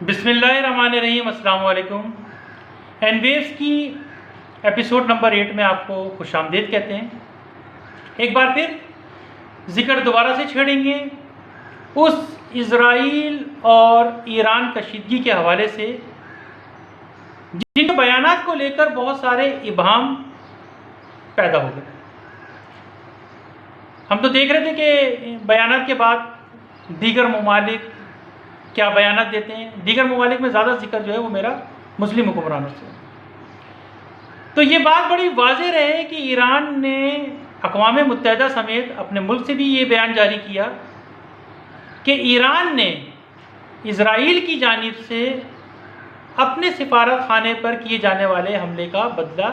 بسم اللہ الرحمن الرحیم۔ السلام علیکم۔ این ویوز کی ایپیسوڈ نمبر 8 میں آپ کو خوش آمدید کہتے ہیں۔ ایک بار پھر ذکر دوبارہ سے چھیڑیں گے اس اسرائیل اور ایران کشیدگی کے حوالے سے جن بیانات کو لے کر بہت سارے ابہام پیدا ہو گئے۔ ہم تو دیکھ رہے تھے کہ بیانات کے بعد دیگر ممالک کیا بیانات دیتے ہیں۔ دیگر ممالک میں زیادہ ذکر جو ہے وہ میرا مسلم حکمرانوں سے۔ تو یہ بات بڑی واضح رہے کہ ایران نے اقوام متحدہ سمیت اپنے ملک سے بھی یہ بیان جاری کیا کہ ایران نے اسرائیل کی جانب سے اپنے سفارت خانے پر کیے جانے والے حملے کا بدلہ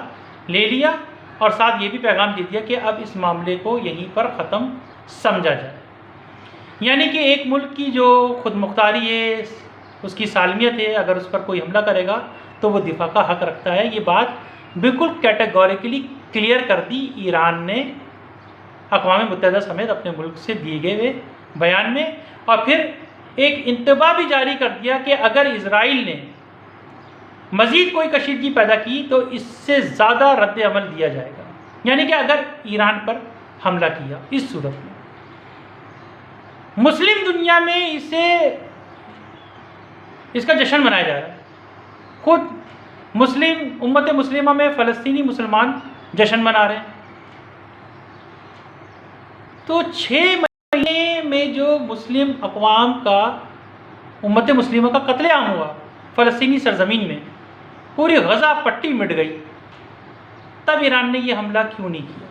لے لیا اور ساتھ یہ بھی پیغام دے دیا کہ اب اس معاملے کو یہیں پر ختم سمجھا جائے۔ یعنی کہ ایک ملک کی جو خود مختاری ہے، اس کی سالمیت ہے، اگر اس پر کوئی حملہ کرے گا تو وہ دفاع کا حق رکھتا ہے۔ یہ بات بالکل کیٹیگوریکلی کلیئر کر دی ایران نے اقوام متحدہ سمیت اپنے ملک سے دیے گئے بیان میں، اور پھر ایک انتباہ بھی جاری کر دیا کہ اگر اسرائیل نے مزید کوئی کشیدگی پیدا کی تو اس سے زیادہ رد عمل دیا جائے گا۔ یعنی کہ اگر ایران پر حملہ کیا اس صورت میں مسلم دنیا میں اس کا جشن منایا جا رہا ہے۔ خود مسلم امت مسلمہ میں فلسطینی مسلمان جشن منا رہے ہیں۔ تو 6 مہینے میں جو مسلم اقوام کا امت مسلمہ کا قتل عام ہوا فلسطینی سرزمین میں، پوری غزہ پٹی مٹ گئی، تب ایران نے یہ حملہ کیوں نہیں کیا؟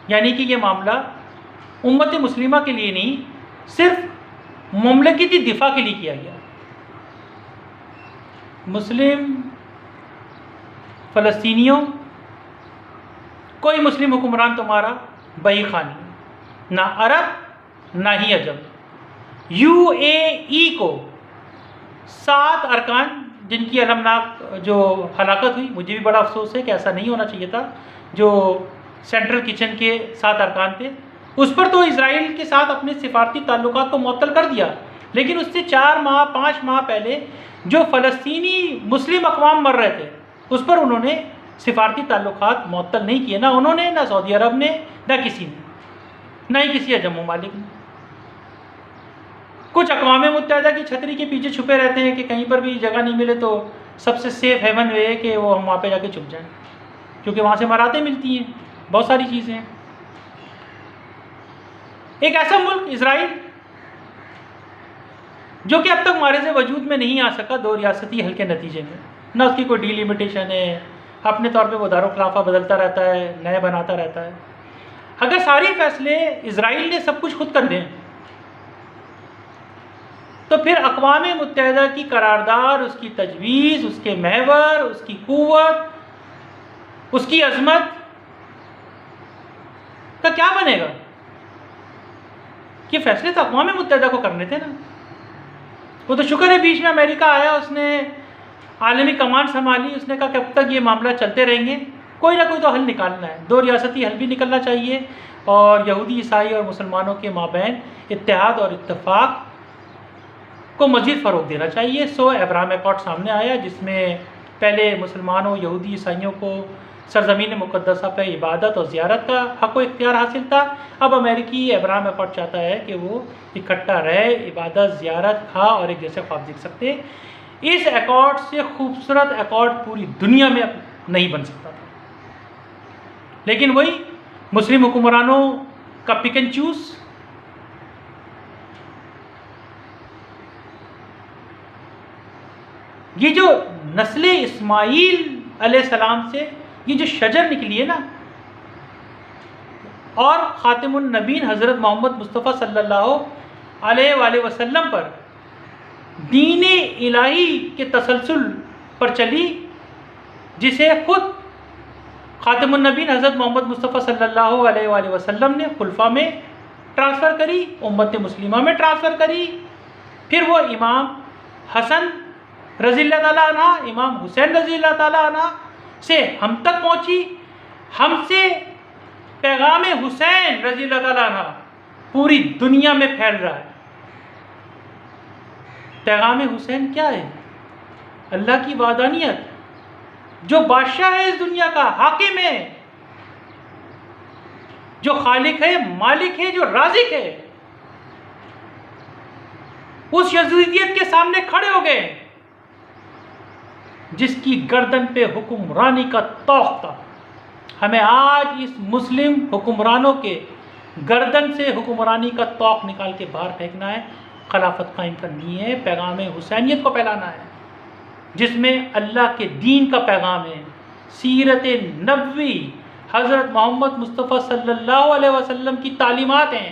یعنی کہ یہ معاملہ امت مسلمہ کے لیے نہیں، صرف مملکتی دفاع کے لیے کیا گیا۔ مسلم فلسطینیوں، کوئی مسلم حکمران تمہارا بہی خانی، نہ عرب نہ ہی عجم۔ UAE کو 7 ارکان جن کی المناک جو ہلاکت ہوئی، مجھے بھی بڑا افسوس ہے کہ ایسا نہیں ہونا چاہیے تھا، جو سینٹرل کچن کے 7 ارکان تھے، اس پر تو اسرائیل کے ساتھ اپنے سفارتی تعلقات کو معطل کر دیا، لیکن اس سے 4 ماہ 5 ماہ پہلے جو فلسطینی مسلم اقوام مر رہے تھے اس پر انہوں نے سفارتی تعلقات معطل نہیں کیے، نہ انہوں نے، نہ سعودی عرب نے، نہ کسی نے، نہ ہی کسی عجم ممالک نے۔ کچھ اقوام متحدہ کی چھتری کے پیچھے چھپے رہتے ہیں کہ کہیں پر بھی جگہ نہیں ملے تو سب سے سیف ہیون یہ ہے کہ وہ ہم وہاں پہ جا کے چھپ جائیں، کیونکہ وہاں سے مراتیں ملتی ہیں، بہت ساری چیزیں ہیں۔ ایک ایسا ملک اسرائیل جو کہ اب تک معرض وجود میں نہیں آ سکا 2 ریاستی حل کے نتیجے میں، نہ اس کی کوئی ڈی لیمیٹیشن ہے، اپنے طور پہ وہ دارالخلافہ بدلتا رہتا ہے، نئے بناتا رہتا ہے۔ اگر سارے فیصلے اسرائیل نے سب کچھ خود کر دیں تو پھر اقوام متحدہ کی قرارداد، اس کی تجویز، اس کے محور، اس کی قوت، اس کی عظمت کا کیا بنے گا؟ یہ فیصلے تو اقوام متحدہ کو کرنے تھے نا۔ وہ تو شکر ہے بیچ میں امریکہ آیا، اس نے عالمی کمان سنبھالی، اس نے کہا کہ اب تک یہ معاملہ چلتے رہیں گے، کوئی نہ کوئی تو حل نکالنا ہے، 2 ریاستی حل بھی نکلنا چاہیے، اور یہودی عیسائی اور مسلمانوں کے مابین اتحاد اور اتفاق کو مزید فروغ دینا چاہیے۔ سو ابراہم ایکارڈ سامنے آیا، جس میں پہلے مسلمانوں، یہودی عیسائیوں کو سرزمین مقدسہ پہ عبادت اور زیارت کا حق و اختیار حاصل تھا۔ اب امریکی ابراہم ایکارڈ چاہتا ہے کہ وہ اکٹھا رہے، عبادت، زیارت، کھا اور ایک جیسے خواب دیکھ سکتے۔ اس ایکارڈ سے خوبصورت ایکارڈ پوری دنیا میں نہیں بن سکتا تھا، لیکن وہی مسلم حکمرانوں کا پک اینڈ چوز۔ یہ جو نسل اسماعیل علیہ السلام سے یہ جو شجر نکلی ہے نا، اور خاتم النبین حضرت محمد مصطفیٰ صلی اللہ علیہ وآلہ وسلم پر دین الہی کے تسلسل پر چلی، جسے خود خاتم النبین حضرت محمد مصطفیٰ صلی اللہ علیہ وآلہ وسلم نے خلفاء میں ٹرانسفر کری، امت مسلمہ میں ٹرانسفر کری، پھر وہ امام حسن رضی اللہ تعالیٰ عنہ، امام حسین رضی اللہ تعالیٰ عنہ سے ہم تک پہنچی، ہم سے پیغام حسین رضی اللہ تعالیٰ عنہ پوری دنیا میں پھیل رہا ہے۔ پیغام حسین کیا ہے؟ اللہ کی وحدانیت، جو بادشاہ ہے اس دنیا کا، حاکم ہے، جو خالق ہے، مالک ہے، جو رازق ہے، اس یزیدیت کے سامنے کھڑے ہو گئے جس کی گردن پہ حکمرانی کا طوق تھا۔ ہمیں آج اس مسلم حکمرانوں کے گردن سے حکمرانی کا طوق نکال کے باہر پھینکنا ہے، خلافت قائم کرنی ہے، پیغام حسینیت کو پھیلانا ہے جس میں اللہ کے دین کا پیغام ہے، سیرت نبوی، حضرت محمد مصطفیٰ صلی اللہ علیہ وسلم کی تعلیمات ہیں،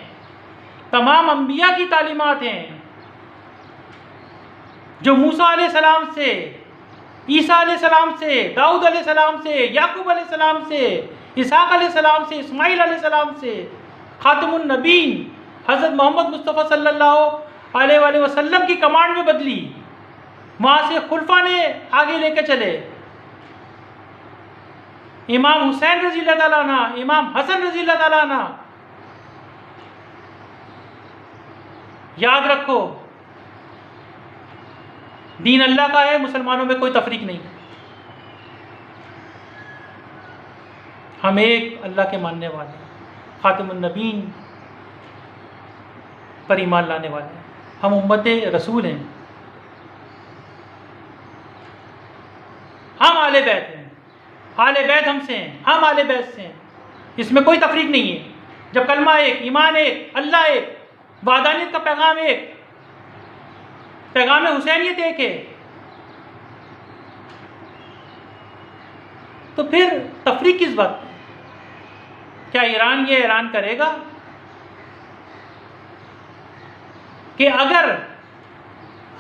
تمام انبیاء کی تعلیمات ہیں، جو موسیٰ علیہ السلام سے، عیسیٰ علیہ السلام سے، داؤد علیہ السلام سے، یعقوب علیہ السلام سے، اسحاق علیہ السلام سے، اسماعیل علیہ السلام سے، خاتم النبیین حضرت محمد مصطفیٰ صلی اللہ علیہ وآلہ وسلم کی کمانڈ میں بدلی، وہاں سے خلفاء نے آگے لے کے چلے، امام حسین رضی اللہ تعالیٰ عنہ، امام حسن رضی اللہ تعالیٰ عنہ۔ یاد رکھو، دین اللہ کا ہے، مسلمانوں میں کوئی تفریق نہیں، ہم ایک اللہ کے ماننے والے ہیں، خاتم النبیین پر ایمان لانے والے ہیں، ہم امت رسول ہیں، ہم آل بیت ہیں، آل بیت ہم سے ہیں، ہم آل بیت سے ہیں، اس میں کوئی تفریق نہیں ہے۔ جب کلمہ ایک، ایمان ایک، اللہ ایک، وحدانیت کا پیغام ایک، پیغام حسینیت ایک ہے، تو پھر تفریق کس بات کی؟ کیا ایران یہ اعلان کرے گا کہ اگر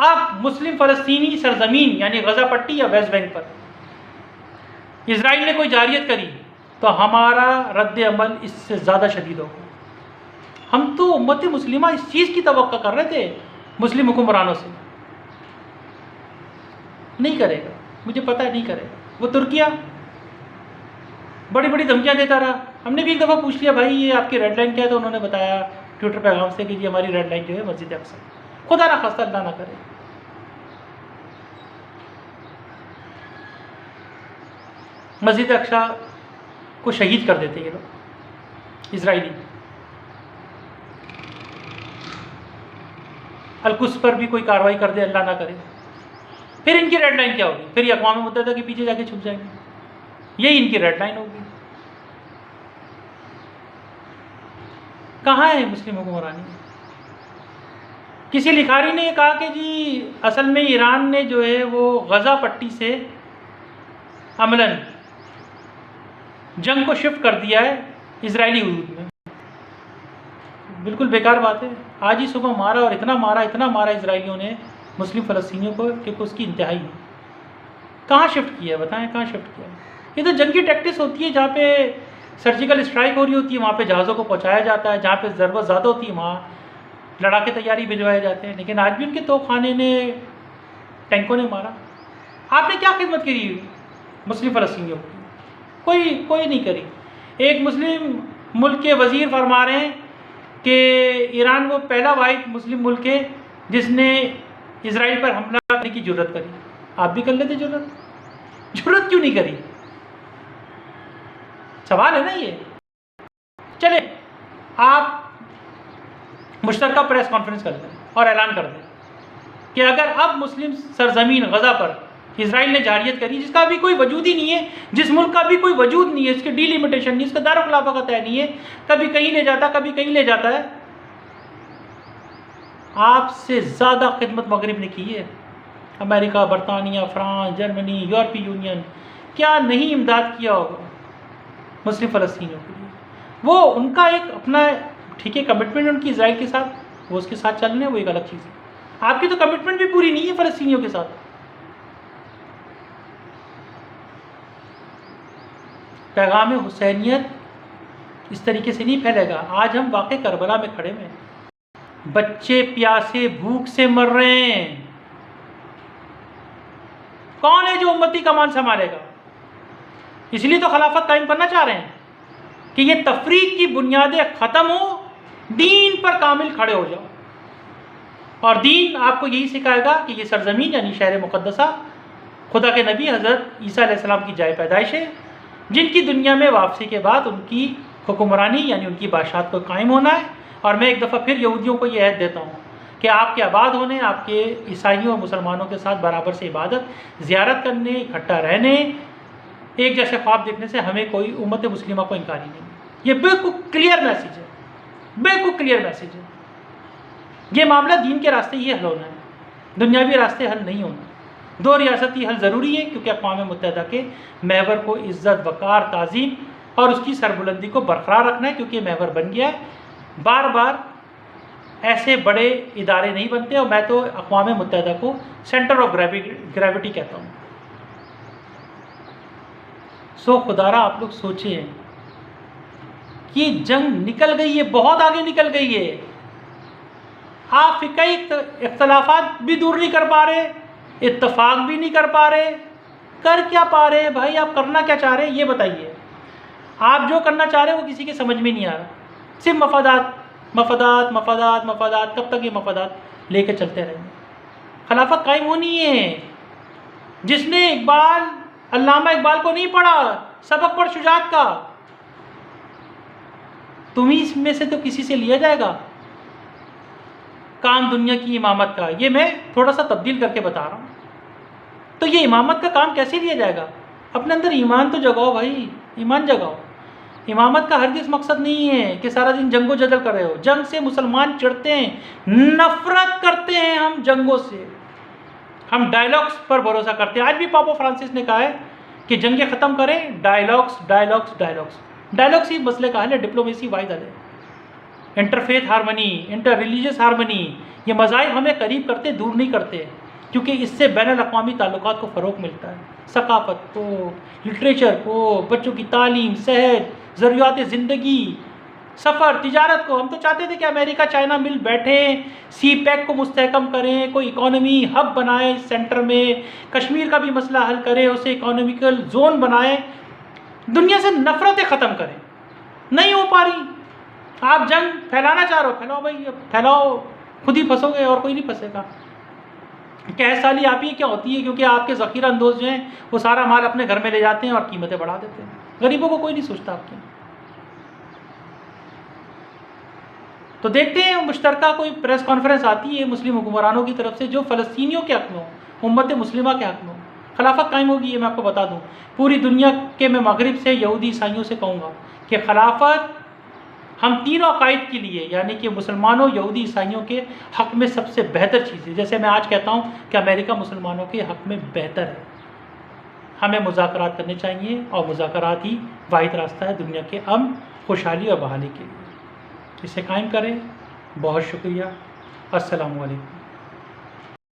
اب مسلم فلسطینی سرزمین یعنی غزہ پٹی یا ویسٹ بینک پر اسرائیل نے کوئی جارحیت کری تو ہمارا رد عمل اس سے زیادہ شدید ہوگا؟ ہم تو امت مسلمہ اس چیز کی توقع کر رہے تھے مسلم حکمرانوں سے، نہیں کرے گا، مجھے پتہ ہے نہیں کرے گا۔ وہ ترکیہ بڑی بڑی دھمکیاں دیتا رہا، ہم نے بھی ایک دفعہ پوچھ لیا بھائی یہ آپ کی ریڈ لائن کیا ہے، تو انہوں نے بتایا ٹویٹر پیغام سے کہ یہ ہماری ریڈ لائن جو ہے مسجد اقصی، خدا نہ خواستہ اللہ نہ کرے۔ مسجد اقصی کو شہید کر دیتے یہ لوگ اسرائیلی، القدس پر بھی کوئی کارروائی کر دے اللہ نہ کرے، پھر ان کی ریڈ لائن کیا ہوگی؟ پھر یہ اقوام متحدہ کے پیچھے جا کے چھپ جائیں گے، یہی ان کی ریڈ لائن ہوگی۔ کہاں ہے مسلم حکمرانی؟ کسی لکھاری نے کہا کہ جی اصل میں ایران نے جو ہے وہ غزہ پٹی سے عملاً جنگ کو شفٹ کر دیا ہے اسرائیلی حدود میں۔ بالکل بیکار بات ہے، آج ہی صبح مارا اور اتنا مارا اسرائیلیوں نے مسلم فلسطینیوں کو کہ اس کی انتہائی ہے۔ کہاں شفٹ کیا ہے بتائیں، کہاں شفٹ کیا ہے؟ یہ تو جنگی ٹیکٹکس ہوتی ہے، جہاں پہ سرجیکل اسٹرائک ہو رہی ہوتی ہے وہاں پہ جہازوں کو پہنچایا جاتا ہے، جہاں پہ ضرورت زیادہ ہوتی ہے وہاں لڑاکے تیاری بھجوائے جاتے ہیں، لیکن آج بھی ان کے توپ خانے نے، ٹینکوں نے مارا۔ آپ نے کیا خدمت کری مسلم فلسطینیوں کی؟ کوئی نہیں کری۔ ایک مسلم ملک کے وزیر فرما رہے ہیں کہ ایران وہ پہلا واحد مسلم ملک ہے جس نے اسرائیل پر حملہ کرنے کی جرت کری۔ آپ بھی کر لیتے جرت کیوں نہیں کری؟ سوال ہے نا یہ۔ چلے آپ مشترکہ پریس کانفرنس کر دیں اور اعلان کر دیں کہ اگر اب مسلم سرزمین غزہ پر اسرائیل نے جارحیت کری، جس کا بھی کوئی وجود ہی نہیں ہے، جس ملک کا بھی کوئی وجود نہیں ہے، اس کی ڈی لیمیٹیشن نہیں، اس کا دارالخلافہ کا طے نہیں ہے، کبھی کہیں لے جاتا کبھی کہیں لے جاتا ہے، آپ سے زیادہ خدمت مغرب نے کی ہے۔ امریکہ، برطانیہ، فرانس، جرمنی، یورپی یونین، کیا نہیں امداد کیا ہوگا مسلم فلسطینیوں کے لیے؟ وہ ان کا ایک اپنا ٹھیک ہے کمٹمنٹ ان کی اسرائیل کے ساتھ، وہ اس کے ساتھ چل رہے ہیں، وہ ایک الگ چیز ہے۔ آپ کی تو کمٹمنٹ بھی پوری نہیں ہے فلسطینیوں کے ساتھ۔ پیغام حسینیت اس طریقے سے نہیں پھیلے گا۔ آج ہم واقع کربلا میں کھڑے ہوئے ہیں، بچے پیاسے بھوک سے مر رہے ہیں، کون ہے جو امتی کمان سنبھالے گا؟ اس لیے تو خلافت قائم کرنا چاہ رہے ہیں کہ یہ تفریق کی بنیادیں ختم ہو، دین پر کامل کھڑے ہو جاؤ۔ اور دین آپ کو یہی سکھائے گا کہ یہ سرزمین یعنی شہر مقدسہ خدا کے نبی حضرت عیسیٰ علیہ السلام کی جائے پیدائش ہے، جن کی دنیا میں واپسی کے بعد ان کی حکمرانی یعنی ان کی بادشاہت کو قائم ہونا ہے۔ اور میں ایک دفعہ پھر یہودیوں کو یہ عہد دیتا ہوں کہ آپ کے آباد ہونے، آپ کے عیسائیوں اور مسلمانوں کے ساتھ برابر سے عبادت، زیارت کرنے، اکٹھا رہنے، ایک جیسے خواب دیکھنے سے ہمیں کوئی امت مسلمہ کو انکاری نہیں ہے۔ یہ بالکل کلیئر میسیج ہے، بالکل کلیئر میسیج ہے۔ یہ معاملہ دین کے راستے ہی حل ہونا ہے، دنیاوی راستے حل نہیں ہونا۔ دو ریاستی حل ضروری ہے کیونکہ اقوام متحدہ کے محور کو عزت، وقار، تعظیم اور اس کی سربلندی کو برقرار رکھنا ہے، کیونکہ یہ محور بن گیا ہے۔ بار بار ایسے بڑے ادارے نہیں بنتے، اور میں تو اقوام متحدہ کو سینٹر آف گریوٹی کہتا ہوں۔ سو خدارا آپ لوگ سوچیں کہ جنگ نکل گئی ہے، بہت آگے نکل گئی ہے، آپ فقہی اختلافات بھی دور نہیں کر پا رہے، اتفاق بھی نہیں کر پا رہے، کر کیا پا رہے بھائی؟ آپ کرنا کیا چاہ رہے ہیں یہ بتائیے۔ آپ جو کرنا چاہ رہے ہیں وہ کسی کے سمجھ میں نہیں آ رہا، صرف مفادات مفادات مفادات مفادات، کب تک یہ مفادات لے کے چلتے رہیں گے؟ خلافت قائم ہونی ہے۔ جس نے علامہ اقبال کو نہیں پڑھا، سبق پڑھ شجاعت کا، تمہیں میں سے تو کسی سے لیا جائے گا کام دنیا کی امامت کا۔ یہ میں تھوڑا سا تبدیل کر کے بتا رہا ہوں۔ تو یہ امامت کا کام کیسے لیا جائے گا؟ اپنے اندر ایمان تو جگاؤ بھائی، ایمان جگاؤ۔ امامت کا ہرگز مقصد نہیں ہے کہ سارا دن جنگ و جدل کر رہے ہو۔ جنگ سے مسلمان چڑھتے ہیں، نفرت کرتے ہیں ہم جنگوں سے، ہم ڈائلاگس پر بھروسہ کرتے ہیں۔ آج بھی پاپا فرانسس نے کہا ہے کہ جنگیں ختم کریں، ڈائلاگس ڈائلاگس ڈائلاگس ڈائلاگس ہی مسئلے کا حل ہے، ڈپلومیسی واحد حل ہے۔ Interfaith harmony, interreligious harmony, یہ مذاہب ہمیں قریب کرتے، دور نہیں کرتے، کیونکہ اس سے بین الاقوامی تعلقات کو فروغ ملتا ہے، ثقافت کو، لٹریچر کو، بچوں کی تعلیم، صحت، ضروریات زندگی، سفر، تجارت کو۔ ہم تو چاہتے تھے کہ امریکہ چائنا مل بیٹھیں، سی پیک کو مستحکم کریں، کوئی اکانومی ہب بنائیں سینٹر میں، کشمیر کا بھی مسئلہ حل کریں، اسے اکانومیکل زون بنائیں، دنیا سے نفرتیں ختم کریں۔ نہیں ہو پا رہی۔ آپ جنگ پھیلانا چاہ رہے ہو، پھیلاؤ بھائی، پھیلاؤ، خود ہی پھنسو گے اور کوئی نہیں پھنسے گا۔ قحط سالی آپ ہی کیا ہوتی ہے، کیونکہ آپ کے ذخیرہ اندوز جو ہیں وہ سارا مال اپنے گھر میں لے جاتے ہیں اور قیمتیں بڑھا دیتے ہیں، غریبوں کو کوئی نہیں سوچتا آپ کی۔ تو دیکھتے ہیں مشترکہ کوئی پریس کانفرنس آتی ہے مسلم حکمرانوں کی طرف سے جو فلسطینیوں کے حق میں ہو، امت مسلمہ کے حق میں ہو، خلافت قائم ہوگی۔ یہ میں آپ کو بتا دوں، پوری دنیا کے میں مغرب سے یہودی عیسائیوں سے کہوں گا کہ خلافت ہم تینوں عقائد کے لیے، یعنی کہ مسلمانوں، یہودی، عیسائیوں کے حق میں سب سے بہتر چیز ہے۔ جیسے میں آج کہتا ہوں کہ امریکہ مسلمانوں کے حق میں بہتر ہے۔ ہمیں مذاکرات کرنے چاہیے، اور مذاکرات ہی واحد راستہ ہے دنیا کے امن، خوشحالی اور بحالی کے لیے۔ اسے قائم کریں۔ بہت شکریہ۔ السلام علیکم۔